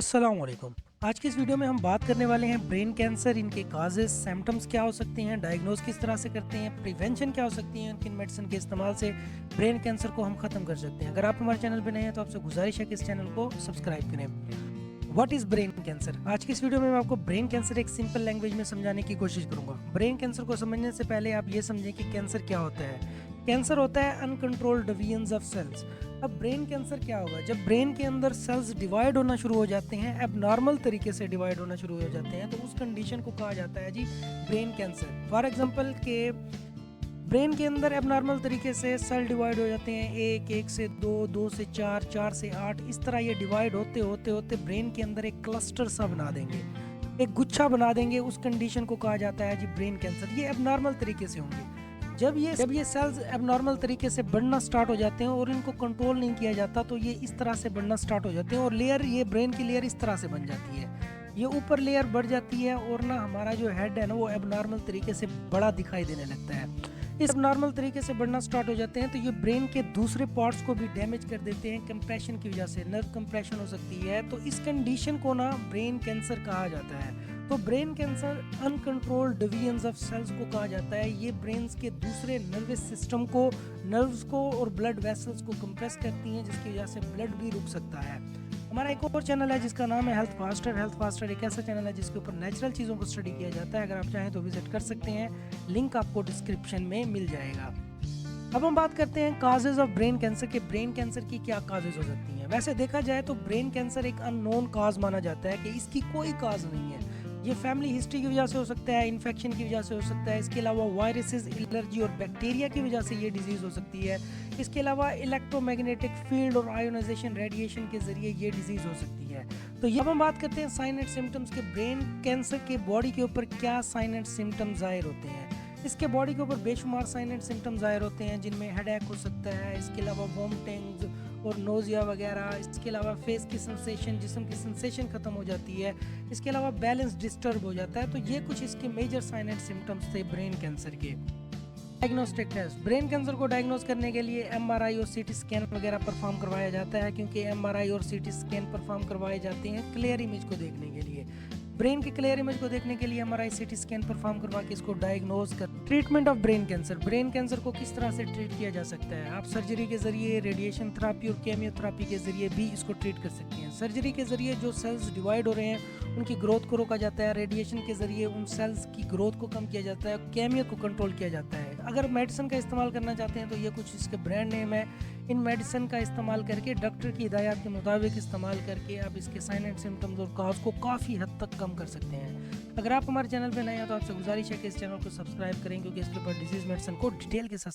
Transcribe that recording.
अस्सलामुअलैकुम। आज की इस वीडियो में हम बात करने वाले हैं ब्रेन कैंसर, इनके काजेस, सिम्टम्स क्या हो सकते हैं, डायग्नोज किस तरह से करते हैं, प्रिवेंशन क्या हो सकती है, किन मेडिसिन के इस्तेमाल से ब्रेन कैंसर को हम ख़त्म कर सकते हैं। अगर आप हमारे चैनल पर नए हैं तो आपसे गुजारिश है कि इस चैनल को सब्सक्राइब करें। What is brain cancer? आज की इस वीडियो में मैं आपको ब्रेन कैंसर एक सिंपल लैंग्वेज में समझाने की कोशिश करूंगा। ब्रेन कैंसर को समझने से पहले आप ये समझें कि कैंसर क्या होता है। कैंसर होता है अनकंट्रोल्ड डिवीजन ऑफ सेल्स। अब ब्रेन कैंसर क्या होगा? जब ब्रेन के अंदर सेल्स डिवाइड होना शुरू हो जाते हैं, एबनॉर्मल तरीके से डिवाइड होना शुरू हो जाते हैं, तो उस कंडीशन को कहा जाता है जी ब्रेन कैंसर। फॉर एग्जांपल के ब्रेन के अंदर एबनॉर्मल तरीके से सेल डिवाइड हो जाते हैं, एक से दो, दो से चार, चार से आठ, इस तरह ये डिवाइड होते होते होते ब्रेन के अंदर एक क्लस्टर सा बना देंगे, एक गुच्छा बना देंगे। उस कंडीशन को कहा जाता है जी ब्रेन कैंसर। ये एबनॉर्मल तरीके से होंगे। जब ये सेल्स एबनॉर्मल तरीके से बढ़ना स्टार्ट हो जाते हैं और इनको कंट्रोल नहीं किया जाता, तो ये इस तरह से बढ़ना स्टार्ट हो जाते हैं और ये ब्रेन की लेयर इस तरह से बन जाती है। ये ऊपर लेयर बढ़ जाती है और ना हमारा जो हेड है ना वो एबनॉर्मल तरीके से बड़ा दिखाई देने लगता है। इस नॉर्मल तरीके से बढ़ना स्टार्ट हो जाते हैं तो ये ब्रेन के दूसरे पार्ट्स को भी डैमेज कर देते हैं। कंप्रेशन की वजह से नर्व कंप्रेशन हो सकती है, तो इस कंडीशन को ना ब्रेन कैंसर कहा जाता है। तो brain cancer uncontrolled division of cells को कहा जाता है। ये ब्रेन्स के दूसरे नर्वस सिस्टम को, नर्व्स को और ब्लड वेसल्स को कंप्रेस करती हैं, जिसकी वजह से ब्लड भी रुक सकता है। हमारा एक और चैनल है जिसका नाम है हेल्थ फास्टर। हेल्थ फास्टर एक ऐसा चैनल है जिसके ऊपर नेचुरल चीज़ों को स्टडी किया जाता है। अगर आप चाहें तो विजिट कर सकते हैं, लिंक आपको डिस्क्रिप्शन में मिल जाएगा। अब हम बात करते हैं काजेज ऑफ ब्रेन कैंसर के। ब्रेन कैंसर की क्या काजेज हो सकती हैं? वैसे देखा जाए तो ब्रेन कैंसर एक अननोन काज माना जाता है कि इसकी कोई काज नहीं है। ये फैमिली हिस्ट्री की वजह से हो सकता है, इन्फेक्शन की वजह से हो सकता है, इसके अलावा वायरसेस, एलर्जी और बैक्टीरिया की वजह से ये डिजीज़ हो सकती है। इसके अलावा इलेक्ट्रोमैग्नेटिक फील्ड और आयोनाइजेशन रेडिएशन के जरिए ये डिजीज़ हो सकती है। तो अब हम बात करते हैं साइन एंड सिम्टम्स के। ब्रेन कैंसर के बॉडी के ऊपर क्या साइन एंड सिम्टम्स जाहिर होते हैं? इसके बॉडी के ऊपर बेशुमार साइन एंड सिम्टम्स जाहिर होते हैं, जिनमें हेडेक हो सकता है, इसके अलावा वॉमिटिंग्स और नोजिया वगैरह, इसके अलावा फेस की सेंसेशन, जिस्म की सेंसेशन ख़त्म हो जाती है, इसके अलावा बैलेंस डिस्टर्ब हो जाता है। तो ये कुछ इसके मेजर साइन एंड सिम्टम्स थे ब्रेन कैंसर के। Diagnostic test. ब्रेन कैंसर को डायग्नोस करने के लिए एमआरआई और सीटी स्कैन वगैरह परफॉर्म करवाया जाता है, क्योंकि एमआरआई और सीटी स्कैन परफॉर्म करवाए जाते हैं क्लियर इमेज को देखने के लिए। ब्रेन की क्लियर इमेज को देखने के लिए एमआरआई सीटी स्कैन परफॉर्म करवा के इसको डायग्नोज कर। Treatment of brain cancer. Brain cancer को किस तरह से ट्रीट किया जा सकता है? आप सर्जरी के जरिए, रेडिएशन थेरापी और केमियोथेरापी के जरिए भी इसको ट्रीट कर सकते हैं। सर्जरी के जरिए जो सेल्स डिवाइड हो रहे हैं उनकी ग्रोथ को रोका जाता है। रेडिएशन के जरिए उन सेल्स की ग्रोथ को कम किया जाता है। केमियो को कंट्रोल किया जाता है। अगर मेडिसिन का इस्तेमाल करना चाहते हैं तो ये कुछ इसके ब्रांड नेम है। इन मेडिसिन का इस्तेमाल करके, डॉक्टर की हिदायत के मुताबिक इस्तेमाल करके आप इसके साइन एंड सिम्टम्स और काज को काफ़ी हद तक कम कर सकते हैं। अगर आप हमारे चैनल पर नए हैं तो आपसे गुजारिश है कि इस चैनल को सब्सक्राइब करें, क्योंकि इसके ऊपर डिजीज़ मेडिसिन को डिटेल के साथ